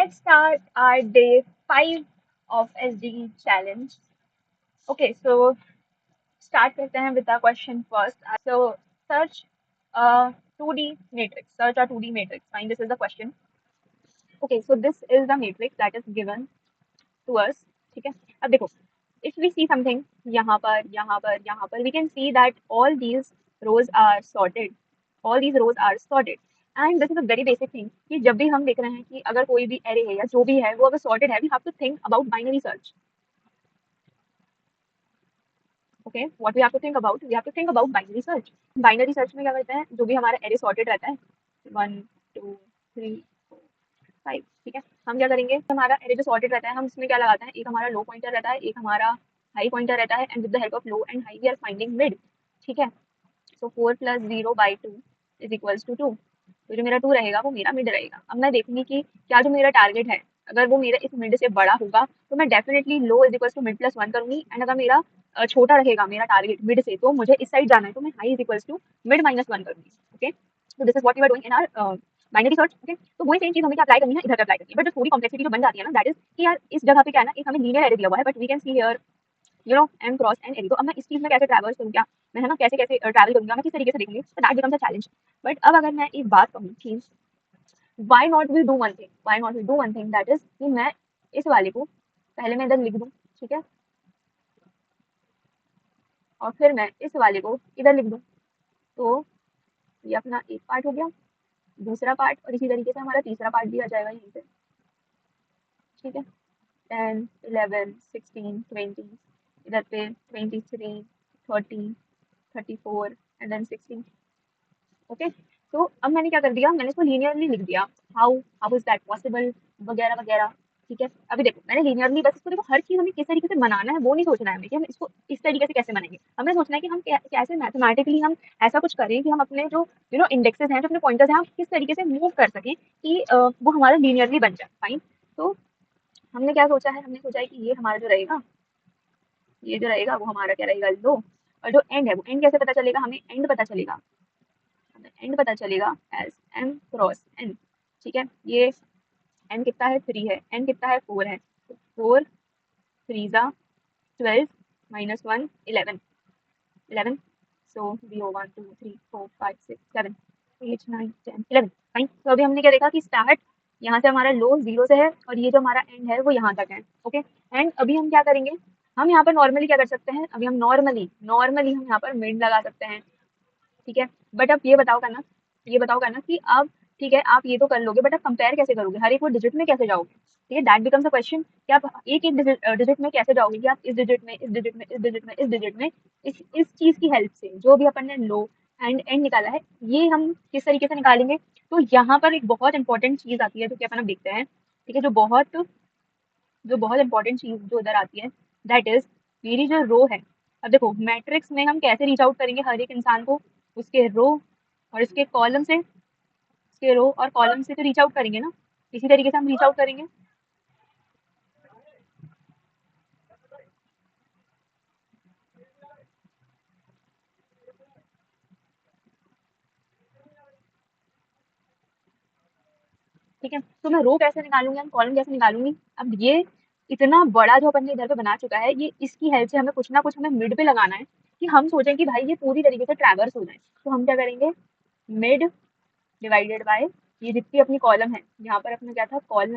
let's start our day 5 of SDE challenge. Okay, so start करते हैं with the question first. So search a 2D matrix. Search a 2D matrix. Fine, this is the question. Okay, so this is the matrix that is given to us. ठीक है, अब देखो, if we see something यहाँ पर, we can see that all these rows are sorted. All these rows are sorted. And this is a very basic thing कि जब भी हम देख रहे हैं कि अगर कोई भी array है या जो भी है वो अगर sorted है, we have to think about binary search. Okay, what we have to think about? We have to think about binary search. Binary search में क्या करते हैं? जो भी हमारा array sorted रहता है 1 2 3 4 5, ठीक है, हम क्या करेंगे, हमारा array जो sorted रहता है हम इसमें क्या लगाते हैं, एक हमारा लो पॉइंटर रहता है, एक हमारा हाई पॉइंटर रहता है, and with the help of low and high we are finding mid. ठीक है, सो 4 + 0/2 इज इक्वल्स टू 2. तो जो मेरा 2 रहेगा वो मेरा मिड रहेगा. अब मैं देखूंगी कि क्या जो मेरा टारगेट है, अगर वो मेरा इस मिड से बड़ा होगा तो मैं definitely low is equals to mid plus 1 करूंगी. एंड अगर मेरा छोटा रहेगा मेरा टारगेट मिड से, तो मुझे इस साइड जाना है, तो मैं high is equals to mid minus 1 करूंगी. ओके, तो this is what we are doing in our binary search. Okay, तो वही सेम चीज हमें क्या अप्लाई करनी है, इधर अप्लाई करनी है. बट जो थोड़ी कॉम्प्लेक्सिटी जो बन जाती है ना, दैट इज कि यार इस जगह पे क्या है ना, एक हमें लीनियर एरे दिया हुआ है, but we can see here M cross N array. तो अब मैं इस चीज में कैसे ट्रैवल्स करूँ, क्या मैं है ना कैसे कैसे ट्रैवल करूंगा, मैं किस तरीके से देखूंगी, तो that becomes a challenge. But अब अगर मैं एक बात कहूँ कि why not we do one thing, why not we do one thing, that is कि मैं इस वाले को पहले मैं इधर लिख दूँ, ठीक है, और फिर मैं इस वाले को इधर लिख दूँ. तो ये अपना एक पार्ट हो गया, दूसरा पार्ट, और इसी तरीके से हमारा तीसरा पार्ट भी आ जाएगा यहीं पे. ठीक है, 10 11 16 20, इधर पे 23 30 34 एंड देन 16. ओके, तो अब मैंने क्या कर दिया, मैंने इसको लीनियरली लिख दिया. How how is that possible, वगैरह वगैरह. ठीक है, अभी देखो मैंने लीनियरली बस इसको, देखो हर चीज हमें किस तरीके से बनाना है वो नहीं सोचना है हमें कि हम इसको इस तरीके से कैसे बनाएंगे. हमें सोचना है कि हम कैसे मैथमेटिकली हम ऐसा कुछ करें कि हम अपने जो इंडेक्सेस हैं, जो अपने पॉइंटर्स हैं, हम किस तरीके से मूव कर सकें कि वो हमारा लीनियरली बन जाए. फाइन, तो हमने क्या सोचा है, हमने सोचा है कि ये हमारा जो रहेगा, ये जो रहेगा वो हमारा क्या रहेगा, लो. और जो एंड है वो एंड कैसे पता चलेगा, हमें एंड पता चलेगा, एंड पता चलेगा एज एम क्रॉस एन. ठीक है, ये एन कितना है, 3 है, एन कितना है, 4 है. तो 4 3 जा 12 माइनस 1 11 11. सो 0 1 2 3 4 5 6 7 8 9 10 11. फाइन, तो अभी हमने क्या देखा कि स्टार्ट यहाँ से हमारा लो 0 से है और ये जो हमारा एंड है वो यहाँ तक है. ओके, एंड अभी हम क्या करेंगे, हम यहाँ पर नॉर्मली क्या कर सकते हैं, अभी हम नॉर्मली हम यहाँ पर मिड लगा सकते हैं. ठीक है, बट अब ये बताओ करना कि अब ठीक है, आप ये तो कर लोगे, बट आप कंपेयर कैसे करोगे, हर एक वो डिजिट में कैसे जाओगे. ठीक है, दैट बिकम्स अ क्वेश्चन कि आप एक एक डिजिट में कैसे जाओगे, कि आप इस डिजिट में, इस डिजिट में, इस डिजिट में, इस डिजिट में, इस चीज की हेल्प से जो भी अपन ने लो एंड एंड निकाला है, ये हम किस तरीके से निकालेंगे. तो यहाँ पर एक बहुत इंपॉर्टेंट चीज आती है जो कि अपन अब देखते हैं. ठीक है, जो बहुत इंपॉर्टेंट चीज जो इधर आती है, दैट इज मेरी जो रो है. अब देखो मैट्रिक्स में हम कैसे रीच आउट करेंगे हर एक इंसान को, उसके रो और इसके कॉलम से, उसके रो और कॉलम से तो रीच आउट करेंगे ना, इसी तरीके से हम रीच आउट करेंगे. ठीक है, तो मैं रो कैसे निकालूंगी, हम कॉलम कैसे निकालूंगी. अब ये इतना बड़ा जो अपन ने इधर पे बना चुका है, ये इसकी हेल्प से हमें कुछ ना कुछ हमें मिड पे लगाना है कि हम सोचें कि भाई ये पूरी तरीके से ट्रैवर्स हो जाए. तो हम क्या करेंगे, मिड डिवाइडेड बाय ये जितनी अपनी कॉलम है, यहाँ पर अपना क्या था, call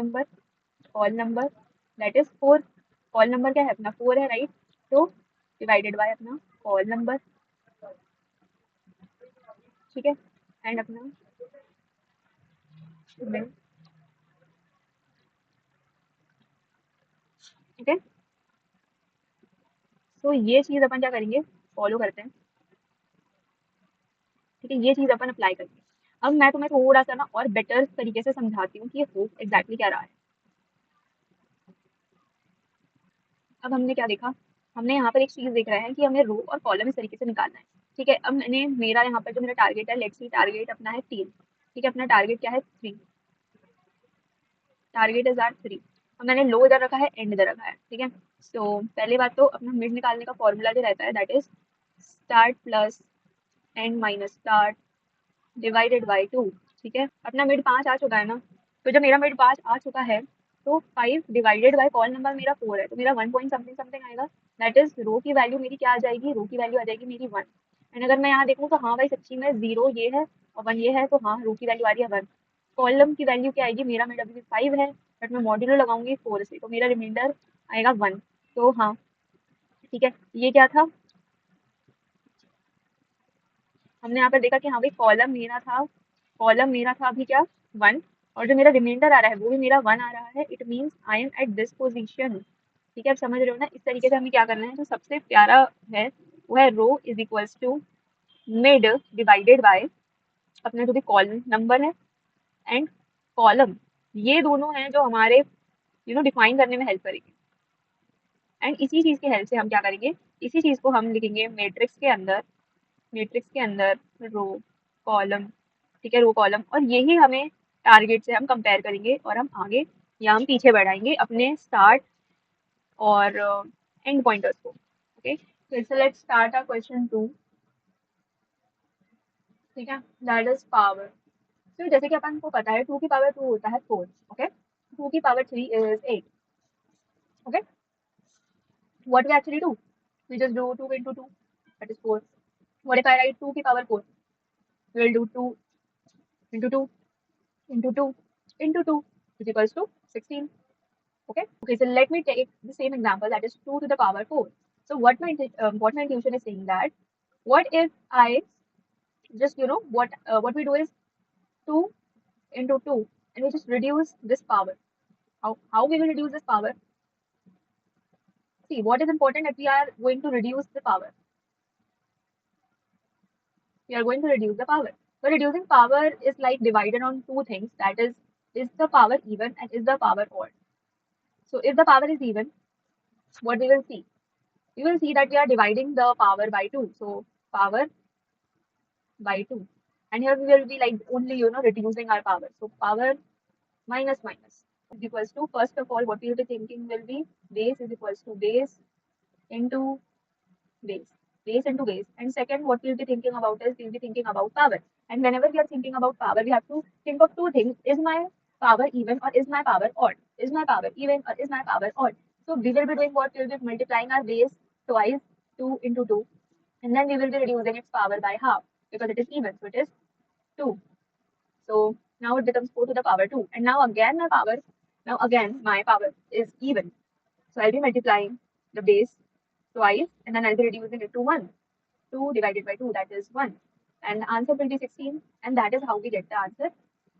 number that is 4. Call number क्या है अपना, 4 है, राइट. तो डिवाइडेड बाय अपना कॉल नंबर. ठीक है, एंड अपना मिड. ठीक है, तो ये चीज अपन क्या करेंगे, फॉलो करते हैं. ठीक है, ये चीज अपन अप्लाई करेंगे. अब मैं तुम्हें थोड़ा सा ना और बेटर तरीके से समझाती हूँ कि ये हो एग्जैक्टली क्या रहा है. अब हमने क्या देखा, हमने यहाँ पर एक चीज देख रहे हैं कि हमें रो और कॉलम इस तरीके से निकालना है. ठीक है, अब मैंने मेरा यहाँ पर जो मेरा टारगेट है, लेट्स सी टारगेट अपना है 3. ठीक है, अपना टारगेट क्या है, 3. Target is are 3. अब मैंने लो इधर रखा है, एंड इधर रखा है. ठीक है, तो पहली बात तो अपना मिड निकालने का फॉर्मूला जो रहता है, that is start plus and minus start divided by 2. ठीक है, अपना मिड 5 आ चुका है ना, तो जब मेरा मिड 5 आ चुका है तो 5 डिवाइडेड बाय कॉल नंबर मेरा 4 है, तो मेरा 1 पॉइंट समथिंग समथिंग आएगा। दैट इज रो की वैल्यू मेरी क्या आ जाएगी, रो की वैल्यू आ जाएगी मेरी 1। एंड अगर मैं यहाँ देखूँ तो हाँ भाई सच्ची में 0 ये है और 1 ये है, तो हाँ रो की वैल्यू आ रही है 1। कॉलम की वैल्यू क्या आएगी, मेरा मिड अभी भी 5 है बट मैं मॉड्यूलो लगाऊंगी 4 से, तो मेरा रिमाइंडर आएगा 1। तो हाँ ठीक है, ये क्या था, हमने यहाँ पर देखा कि हाँ भाई कॉलम मेरा था अभी क्या 1, और जो मेरा रिमाइंडर आ रहा है वो भी मेरा 1 आ रहा है। It means I am at this position. ठीक है, आप समझ रहे हो ना। इस तरीके से हमें क्या करना है, जो सबसे प्यारा है वो है row is equals to mid divided by अपना जो भी कॉलम नंबर है एंड कॉलम। ये दोनों हैं जो हमारे डिफाइन करने में हेल्प करेंगे। एंड इसी चीज की हेल्प से हम क्या करेंगे, इसी चीज को हम लिखेंगे मैट्रिक्स के अंदर रो कॉलम। ठीक है, रो कॉलम, और यही हमें टारगेट से हम कंपेयर करेंगे और हम आगे या हम पीछे बढ़ाएंगे अपने स्टार्ट और एंड पॉइंटर्स को। Okay, so let's start our question 2। ठीक है, दैट इज पावर। तो जैसे कि अपन को पता है 2 की पावर 2 होता है 4। ओके, 2 की power 3 is 8। Okay, what we actually do, we just do 2 into 2, that is 4। what if I write 2 की power 4, we will do 2 into 2 into 2 into 2 is equals to 16। Okay, so let me take the same example, that is 2 to the power 4। So what my intuition is saying that what if I just what we do is 2 into 2 and we just reduce this power। How we will reduce this power? See, what is important that we are going to reduce the power. We are going to reduce the power. But reducing power is like divided on two things, that is the power even and is the power odd. So if the power is even, what we will see? We will see that we are dividing the power by 2. So power by 2. And here we will be like only, reducing our power. So power minus minus is equals to, first of all, what we will be thinking will be base is equals to base into base, base into base. And second, what we'll be thinking about is we'll be thinking about power. And whenever we are thinking about power, we have to think of two things. Is my power even or is my power odd? Is my power even or is my power odd? So we will be doing what, we'll be multiplying our base twice, 2 into 2. And then we will be reducing its power by half because it is even. So it is 2. So now it becomes 4 to the power 2. And now again my power is even. So I'll be multiplying the base twice and then I'll be reducing it to 1. 2 divided by 2, that is 1. And the answer will be 16, and that is how we get the answer।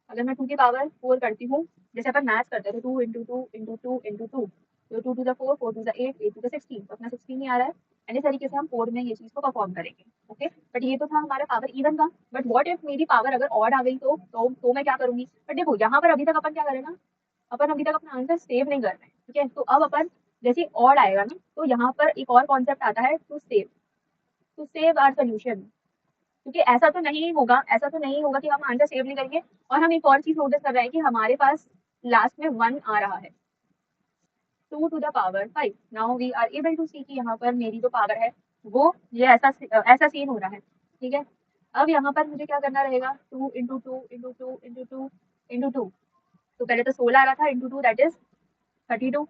अगर मैं 2 की power 4 करती हूँ, जैसे अपन math करते थे 2 into 2 into 2 into 2, तो 2 to the 4, 4 to the 8, 8 to the 16, तो अपना 16 ही आ रहा है। एंड इस तरीके से हम 4 में ये चीज़ को परफॉर्म करेंगे। ओके, बट ये तो था हमारा पावर इवन का। बट व्हाट इफ मेरी पावर अगर ऑड आ गई तो मैं क्या करूंगी। बट देखो यहाँ पर अभी तक अपन क्या करें ना, अपन अभी तक अपना आंसर सेव नहीं कर रहे हैं। ठीक है, तो अब अपन जैसे ऑड आएगा ना, तो यहाँ पर एक और कॉन्सेप्ट आता है टू सेव आवर सोल्यूशन। क्योंकि ऐसा तो नहीं होगा कि हम आंसर सेव नहीं करेंगे। और हम एक और चीज नोटिस कर रहे हैं कि हमारे पास लास्ट में 1 आ रहा है, 2 to the power 5। Now we are able to see कि यहाँ पर मेरी जो पावर है वो ये ऐसा सीन हो रहा है। ठीक है, अब यहाँ पर मुझे क्या करना रहेगा, 2 into 2 into 2 into 2 into 2। तो पहले तो 16 आ रहा था, into 2 दैट इज 32।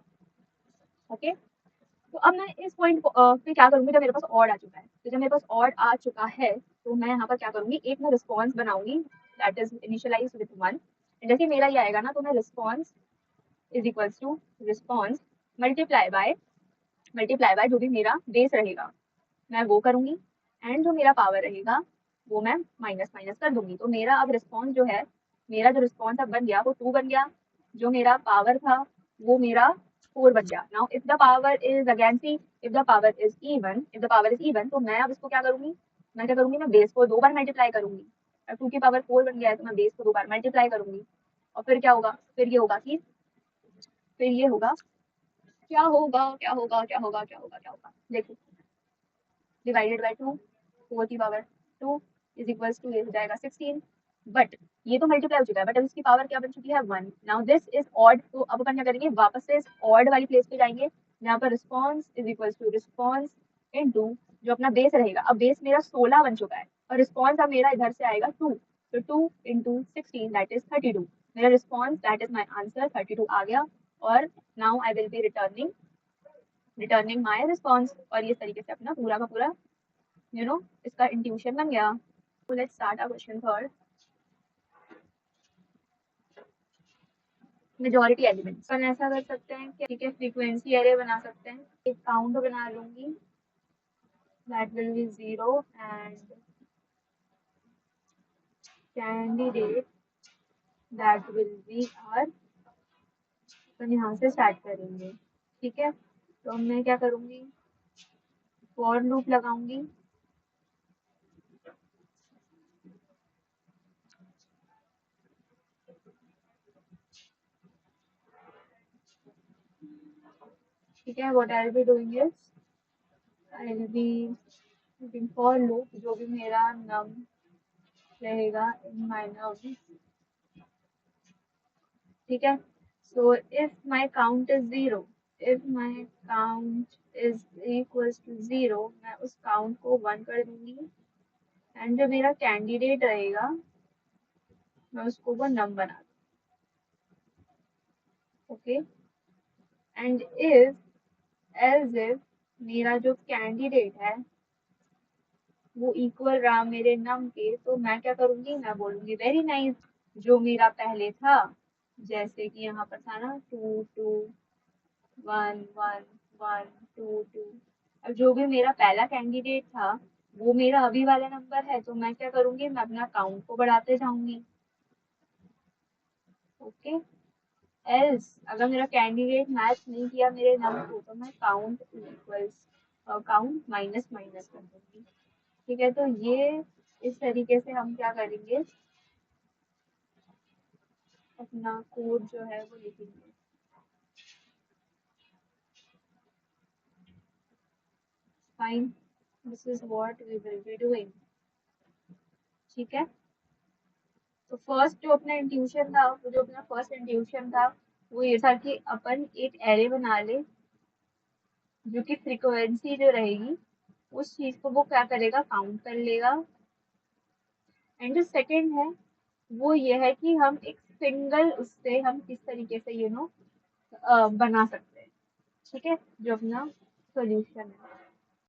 ओके, तो अब मैं इस पॉइंट पे क्या करूंगी, जब मेरे पास ऑड आ चुका है, तो जब मेरे पास ऑड आ चुका है तो मैं यहाँ पर क्या करूंगी, एक मैं रिस्पॉन्स बनाऊंगी दैट इज इनिशियलाइज विद 1। जैसे मेरा ये आएगा ना, तो मैं response is equals to response multiply by जो भी मेरा बेस रहेगा मैं वो करूंगी। एंड जो मेरा पावर रहेगा वो मैं माइनस माइनस कर दूंगी। तो मेरा अब रिस्पॉन्स जो है, मेरा जो रिस्पॉन्स अब बन गया वो 2 बन गया, जो मेरा पावर था वो मेरा 4 बन गया। Now if the power is again see, if the power is even, तो मैं अब इसको क्या करूंगी, मैं बेस को 2 बार मल्टीप्लाई करूंगी। 2 की पावर 4 बन गया है तो मैं बेस को 2 बार मल्टीप्लाई करूंगी। और फिर क्या होगा, फिर ये होगा देखो, डिवाइडेड बाय 2, 4 की पावर 2 इज इक्वल्स टू, ये हो जाएगा 16। बट ये तो मल्टीप्लाई हो चुका है, बट अब इसकी पावर क्या बन चुकी है, 1। नाउ दिस इज ऑड, तो अब अपन क्या करेंगे, वापस से इस ऑड वाली प्लेस पे जाएंगे जहाँ पर response is equals to response into जो अपना बेस रहेगा। अब बेस मेरा 16 बन चुका है और रिस्पॉन्स अब मेरा इधर से आएगा 2, तो 2 into 16 दैट इज 32। मेरा response that is my answer 32 आ गया, और now I will be returning my response, और ये तरीके से अपना पूरा का पूरा इसका इंट्यूशन बन गया। So let's start our question third. Majority elements अपन ऐसा कर सकते हैं कि ठीक है, फ्रीक्वेंसी एरे बना सकते हैं। एक काउंट बना लूंगी, that will be 0 and candidate that will be R. अपन यहाँ से स्टार्ट करेंगे, ठीक है। तो मैं क्या करूंगी, फॉर लूप लगाऊंगी, ठीक है। What I will be doing is I will be using for loop, जो भी मेरा नम रहेगा इन माय नम, ठीक है। So if my count is 0, if my count is equals to 0, मैं उस काउंट को 1 कर दूंगी, एंड जो मेरा कैंडिडेट रहेगा मैं उसको वो नम बना दूँ, okay. And if as if मेरा जो कैंडिडेट है वो इक्वल रहा मेरे नम के, तो मैं क्या करूंगी, मैं बोलूंगी वेरी नाइस। जो मेरा पहले था, जैसे कि यहाँ पर था ना 2 2 1 1 1 2 2, अब जो भी मेरा पहला कैंडिडेट था वो मेरा अभी वाला नंबर है, तो मैं क्या करूंगी, मैं अपना काउंट को बढ़ाते जाऊंगी, ओके। एल्स अगर मेरा कैंडिडेट मैच नहीं किया मेरे नम को, तो मैं count equals count minus minus कर दूंगी, ठीक है। तो ये इस तरीके से हम क्या करेंगे, अपना कोड जो है वो लिखेंगे। Fine, this is what we will be doing, ठीक है। तो फर्स्ट जो अपना इंट्यूशन था, वो जो अपना फर्स्ट इंट्यूशन था वो ये था कि अपन एक एरे बना ले जो कि फ्रीक्वेंसी जो रहेगी उस चीज को वो क्या करेगा, काउंट कर लेगा। एंड जो सेकंड है वो ये है कि हम एक सिंगल उससे हम किस तरीके से बना सकते हैं, ठीक है, जो अपना सोल्यूशन है।